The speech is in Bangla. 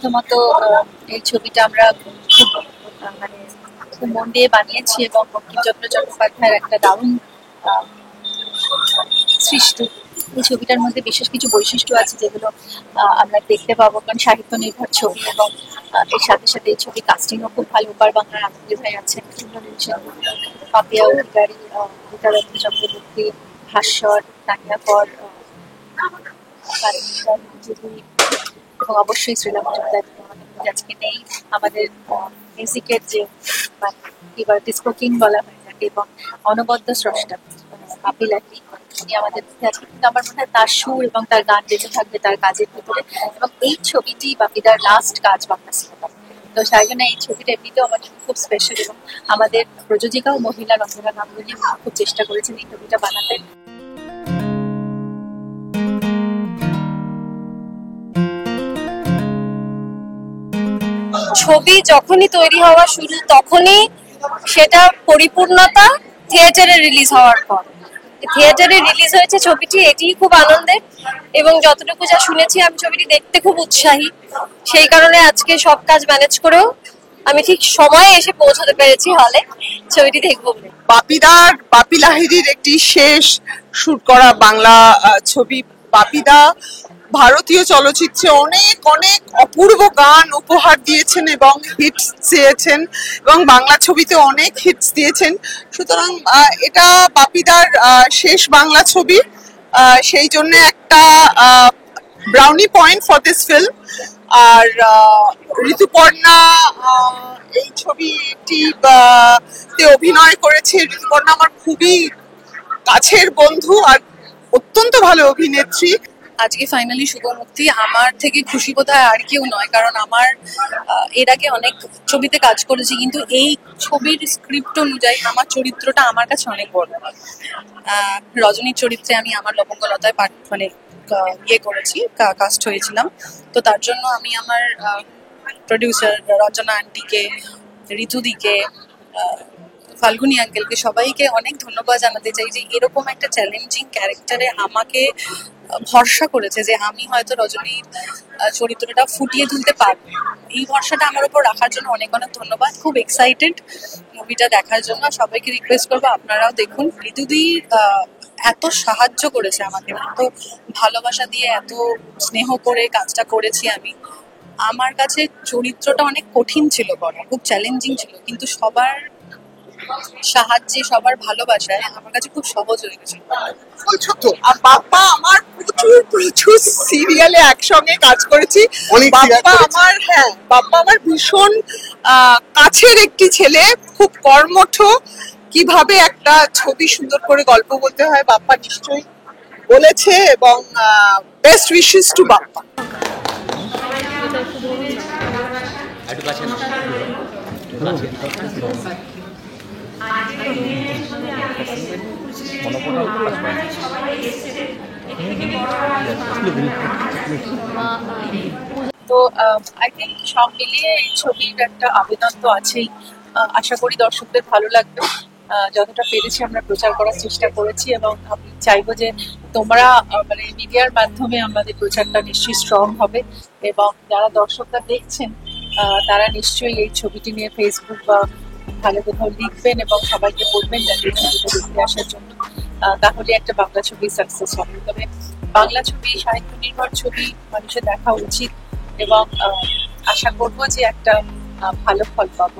প্রথমত এই ছবিটা আমরা খুব মানে খুব মন দিয়ে বানিয়েছি এবং বঙ্কিমচন্দ্র চট্টোপাধ্যায়ের একটা দারুণ সৃষ্টি। এই ছবিটার মধ্যে বিশেষ কিছু বৈশিষ্ট্য আছে যেগুলো আমরা দেখতে পাবো, কারণ সাহিত্য নির্ভর ছবি এবং এর সাথে সাথে এই ছবি কাস্টিংও খুব ভালো। ওপার বাংলার আনন্দ ভাই আছেন, পাপিয়া অধিকারী, গীতারত্ন চক্রবর্তী, ভাস্বর, তানিয়া কর, এবং অবশ্যই শ্রীরাম মজুমদার আজকে নেই। আমাদের মিউজিকের যে এবার ডিস্কো কিং বলা হয় যাকে, এবং অনবদ্য স্রষ্টা কাপিল আহলি, উনি আমাদের মধ্যে আজকে, কিন্তু আমার মনে হয় তার সুর এবং তার গান বেঁচে থাকবে তার কাজের ভিতরে। এবং এই ছবিটি বাপিদার লাস্ট কাজ বাংলা সিনেমা, তো তাই জন্য এই ছবিটা এমনিতেও আমার জন্য খুব স্পেশাল। এবং আমাদের প্রযোজিকাও মহিলা রঞ্জনা গাঙ্গুলি খুব চেষ্টা করেছেন এই ছবিটা বানাতে। ছবি যখনই তৈরি হওয়া শুরু তখনই সেটা পরিপূর্ণতা থিয়েটারে রিলিজ হওয়ার পর। থিয়েটারে রিলিজ হয়েছে ছবিটি, এটি খুব আনন্দের। এবং যতটুকু যা শুনেছি আমি ছবিটি দেখতে খুব উৎসাহী, সেই কারণে আজকে সব কাজ ম্যানেজ করেও আমি ঠিক সময়ে এসে পৌঁছাতে পেরেছি হলে ছবিটি দেখবো। বাপি লাহিড়ীর একটি শেষ শুট করা বাংলা ছবি বাপিদা ভারতীয় চলচ্চিত্রে অনেক অনেক অপূর্ব গান উপহার দিয়েছেন এবং হিটস চেয়েছেন, এবং বাংলা ছবিতে অনেক হিটস দিয়েছেন। সুতরাং এটা বাপিদার শেষ বাংলা ছবি, সেই জন্য একটা brownie point for this film. আর ঋতুপর্ণা এই ছবিটি অভিনয় করেছে। ঋতুপর্ণা আমার খুবই কাছের বন্ধু আর অত্যন্ত ভালো অভিনেত্রী। আজকে ফাইনালি শুভ মুক্তি, আমার থেকে খুশি বোধহয় আর কেউ নয়, কারণ আমার এর আগে অনেক ছবিতে কাজ করেছি, কিন্তু এই ছবির স্ক্রিপ্ট অনুযায়ী আমার চরিত্রটা আমার কাছে অনেক বড়। রজনীর চরিত্রে আমি আমার লবঙ্গলতায় মানে ইয়ে করেছি, কাস্ট হয়েছিলাম। তো তার জন্য আমি আমার প্রডিউসার রঞ্জনা আন্টিকে, ঋতুদিকে, ফাল্গুনি আঙ্কেলকে, সবাইকে অনেক ধন্যবাদ জানাতে চাই যে এরকম একটা চ্যালেঞ্জিং ক্যারেক্টারে আমাকে ভরসা করেছে যে আমি হয়তো রজনীর চরিত্রটা ফুটিয়ে তুলতে পারবো। এই ভরসাটা আমার উপর রাখার জন্য অনেক অনেক ধন্যবাদ। খুব এক্সাইটেড মুভিটা দেখার জন্য। সবাইকে রিকোয়েস্ট করবো আপনারাও দেখুন। ঋতুদি এত সাহায্য করেছে আমাকে, এত ভালোবাসা দিয়ে, এত স্নেহ করে কাজটা করেছি আমি। আমার কাছে চরিত্রটা অনেক কঠিন ছিল, করা খুব চ্যালেঞ্জিং ছিল, কিন্তু সবার সাহায্যে, সবার ভালোবাসায় আমার কাছে খুব সহজ হয়ে গেছে। বাপ্পা আমার প্রচুর সিরিয়ালে একসঙ্গে কাজ করেছি। বাপ্পা আমার ভীষণ কাছের একটি ছেলে, খুব কর্মঠ। কিভাবে একটা ছবি সুন্দর করে গল্প বলতে হয় বাপ্পা নিশ্চয়ই বলেছে, এবং বেস্ট উইশেস টু বাপ্পা। তো আই থিঙ্ক সব মিলিয়ে এই ছবির একটা আবেদন তো আছেই। আশা করি দর্শকদের ভালো লাগবে। যতটা পেরেছি আমরা প্রচার করার চেষ্টা করেছি, এবং আমি চাইবো যে তোমরা মানে মিডিয়ার মাধ্যমে আমাদের প্রচারটা নিশ্চয়ই স্ট্রং হবে, এবং যারা দর্শকরা দেখছেন তারা নিশ্চয়ই এই ছবিটি নিয়ে ফেসবুক বা ভালো কোথাও লিখবেন এবং সবাইকে বলবেন যাতে এই ছবিটা দেখতে আসার জন্য। তাহলে একটা বাংলা ছবি সাকসেস হবে। তবে বাংলা ছবি সাহিত্য নির্ভর ছবি মানুষের দেখা উচিত, এবং আশা করবো যে একটা ভালো ফল পাবো।